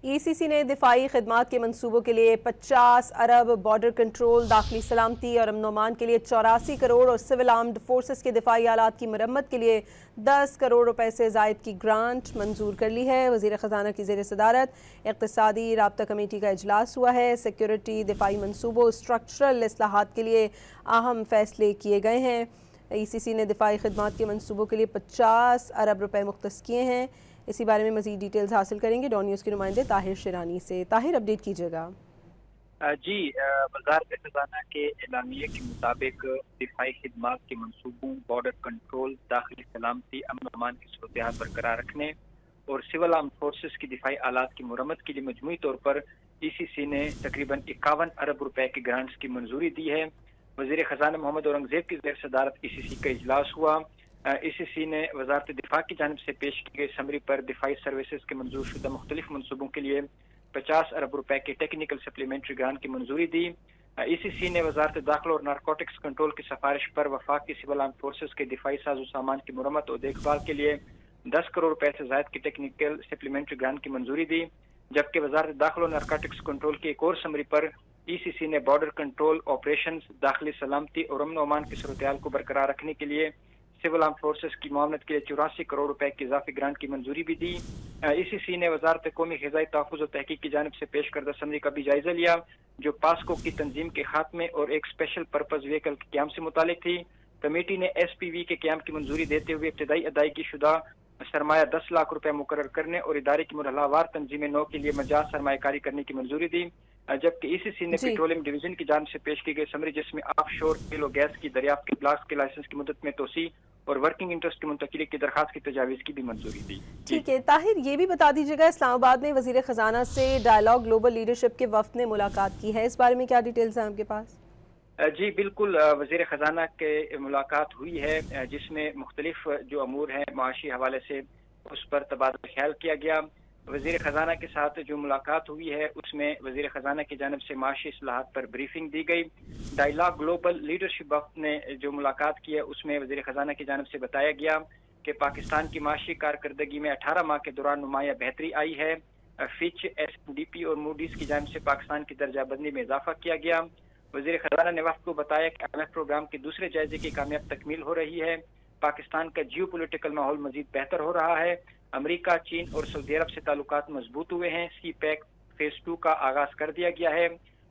ECC ने दिफाई खिदमात के मंसूबों के लिए 50 अरब, बॉर्डर कंट्रोल, दाखिली सलामती और अमन अमान के लिए 84 करोड़ और सिविल आर्म्ड फोर्सेस के दिफाई आलात की मरम्मत के लिए 10 करोड़ रुपए से ज़ायद की ग्रांट मंजूर कर ली है। वज़ीर ख़ज़ाना की ज़ेर सदारत इक़्तिसादी राब्ता कमेटी का इजलास हुआ है। सिक्योरिटी, दिफाई मंसूबों, स्ट्रक्चरल इस्लाहात के लिए अहम फैसले किए गए हैं। ECC ने दिफाई खिदमात के मंसूबों के लिए 50 अरब रुपए मुख्तस किए हैं। इसी बारे में मज़ीद डिटेल्स हासिल करेंगे डॉन न्यूज़ के नुमाइंदे ताहिर शिरानी से। ताहिर, अपडेट कीजिएगा। जी, वज़ारत ख़ज़ाना के एलामिये के मुताबिक दिफाई खिदमात के मंसूबों, बॉर्डर कंट्रोल, दाखिली सलामती, अमन अमान की सूरत बरकरार रखने और सिविल आर्म फोर्सेस की दिफाई आलात की मुरम्मत के लिए मजमूई तौर पर ECC ने तकरीबन 51 अरब रुपए की ग्रांट्स की मंजूरी दी है। वज़ीर ख़ज़ाना मोहम्मद औरंगज़ेब की ज़ेर सदारत ECC का इजलास हुआ। ECC ने वज़ारत दिफा की जानिब से पेश की गई समरी पर दिफाई सर्विसेज के मंजूर शुदा मुख्तलिफ मनसूबों के लिए 50 अरब रुपए के टेक्निकल सप्लीमेंट्री ग्रांट की मंजूरी दी। ECC ने वज़ारत दाखिला और नारकोटिक्स कंट्रोल की सिफारिश पर वफाक की सिविल आर्म फोर्सेस के दिफाई साजो सामान की मुरम्मत और देखभाल के लिए 10 करोड़ रुपए से ज़ायद की टेक्निकल सप्लीमेंट्री ग्रांट की मंजूरी दी। जबकि वज़ारत दाखिला और नारकोटिक्स कंट्रोल की एक और समरी पर ECC ने बॉर्डर कंट्रोल ऑपरेशंस, दाखिली सलामती और अमन अमान की सूरत को बरकरार रखने के लिए सिविल आर्म फोर्सेस की मामलत के लिए 84 करोड़ रुपए की इजाफी ग्रांट की मंजूरी भी दी। ECC ने वज़ारत कौमी ग़िज़ाई तहफ़्फ़ुज़ और तहक़ीक़ की जानिब से पेश करदा समरी का भी जायजा लिया, जो पास्को की तंजीम के खात्मे और एक स्पेशल पर्पज़ व्हीकल के क़याम से मुतालिक थी। कमेटी ने SPV के क़याम की मंजूरी देते हुए इब्तदाई अदायगी शुदा सरमाया 10 लाख रुपए मुकर्रर करने और इदारे की मरहलावार तंजीम नौ के लिए मजाज सरमायाकारी करने की मंजूरी दी। जबकि ECC ने पेट्रोलियम डिवीजन की जानिब से पेश की गई समरी, जिसमें ऑफशोर तेल और गैस की दरियाफ्त के ब्लॉक्स के लाइसेंस की मुद्दत में तोसी और वर्किंग इंटरेस्ट की मुंतकिली की दरखास्त की तजावीज़ की भी मंजूरी दी। ठीक है ताहिर, ये भी बता दीजिएगा, इस्लामाबाद में वज़ीर ख़ज़ाना से डायलॉग ग्लोबल लीडरशिप के वफ़द ने मुलाकात की है, इस बारे में क्या डिटेल्स हैं आपके पास? जी बिल्कुल, वज़ीर ख़ज़ाना के मुलाकात हुई है, जिसमें मुख्तलिफ जो अमूर हैं माशी हवाले से उस पर तबादला ख्याल किया गया। वज़ीर ख़ज़ाना के साथ जो मुलाकात हुई है उसमें वज़ीर ख़ज़ाना की जानिब से माशी इस्लाहात पर ब्रीफिंग दी गई। डायलॉग ग्लोबल लीडरशिप वफ़द ने जो मुलाकात की है उसमें वज़ीर ख़ज़ाना की जानिब से बताया गया कि पाकिस्तान की माशी कारकर्दगी में 18 माह के दौरान नुमाया बेहतरी आई है। फिच, SDP और मूडीज़ की जानिब से पाकिस्तान की दर्जाबंदी में इजाफा किया गया। वज़ीर ख़ज़ाना ने वफ़द को बताया कि IMF प्रोग्राम के दूसरे जायजे की कामयाब तकमील हो रही है। पाकिस्तान का जियो पोलिटिकल माहौल मजीद बेहतर हो रहा है। अमेरिका, चीन और सऊदी अरब से ताल्लुकात मजबूत हुए हैं। CPEC फेज 2 का आगाज कर दिया गया है।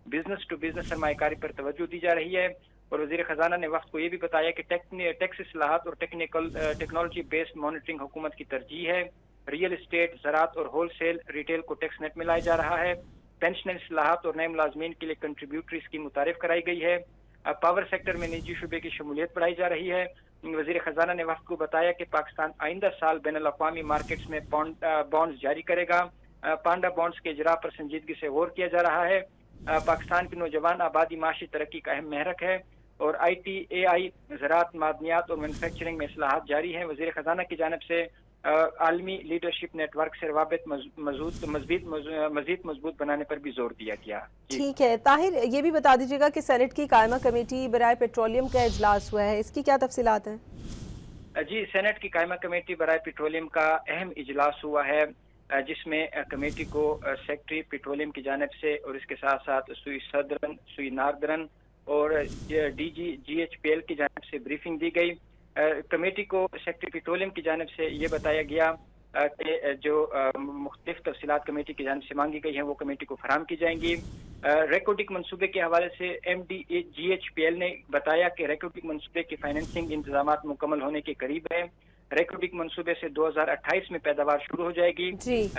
बिजनेस टू बिजनेस सरमायाकारी पर तवज्जो दी जा रही है। और वज़ीर ख़ज़ाना ने वक्त को ये भी बताया कि टैक्स इस्लाहात और टेक्नोलॉजी बेस्ड मॉनिटरिंग हुकूमत की तरजीह है। रियल एस्टेट, ज़राअत और होलसेल रिटेल को टैक्स नेट में लाया जा रहा है। पेंशनल इस्लाहात और नए मुलाजमीन के लिए कंट्रीब्यूटरी स्कीम मुतारिफ कराई गई है। पावर सेक्टर में निजी शुबे की शमूलियत बढ़ाई जा रही है। वज़ीर ख़ज़ाना ने वफ़द को बताया कि पाकिस्तान आइंदा साल बैनुल-अक़वामी मार्केट्स में बॉन्ड्स जारी करेगा। पांडा बॉन्ड्स के इजरा पर संजीदगी से गौर किया जा रहा है। पाकिस्तान की नौजवान आबादी माशी तरक्की का अहम महरक है और IT, AI, ज़राअत, मादनियात और मैन्युफैक्चरिंग में इस्लाहात जारी हैं। वज़ीर ख़ज़ाना की जानिब से आलमी लीडरशिप नेटवर्क से रवाबित मज़ीद मजबूत बनाने पर भी जोर दिया गया। ठीक है ताहिर, ये भी बता दीजिएगा कि सेनेट की कायमा कमेटी बराए पेट्रोलियम का इजलास हुआ है, इसकी क्या तफसीलात हैं? जी, सेनेट की कायमा कमेटी बराए पेट्रोलियम का अहम इजलास हुआ है, जिसमें कमेटी को सेक्रेटरी पेट्रोलियम की जानिब से और इसके साथ साथ सुई सदरन, सुई नार्दरन और DG GHPL की जानिब से ब्रीफिंग दी गई। कमेटी को सेक्रेटरी पेट्रोलियम की जानिब से ये बताया गया कि जो मुख्तलिफ तफसीलात कमेटी की जानिब से मांगी गई हैं वो कमेटी को फराहम की जाएंगी। रेकोडिक मनसूबे के हवाले से MD GHPL ने बताया कि रेकोडिक मनसूबे की फाइनेंसिंग इंतजामात मुकम्मल होने के करीब है। रेकोडिक मनसूबे से 2028 में पैदावार शुरू हो जाएगी।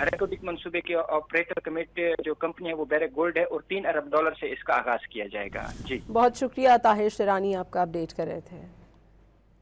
रेकोडिक मनसूबे की ऑपरेटर कमेटी जो कंपनी है वो बैरक गोल्ड है और $3 अरब से इसका आगाज किया जाएगा। जी, बहुत शुक्रिया ताहिर शिरानी, आपका अपडेट कर रहे थे।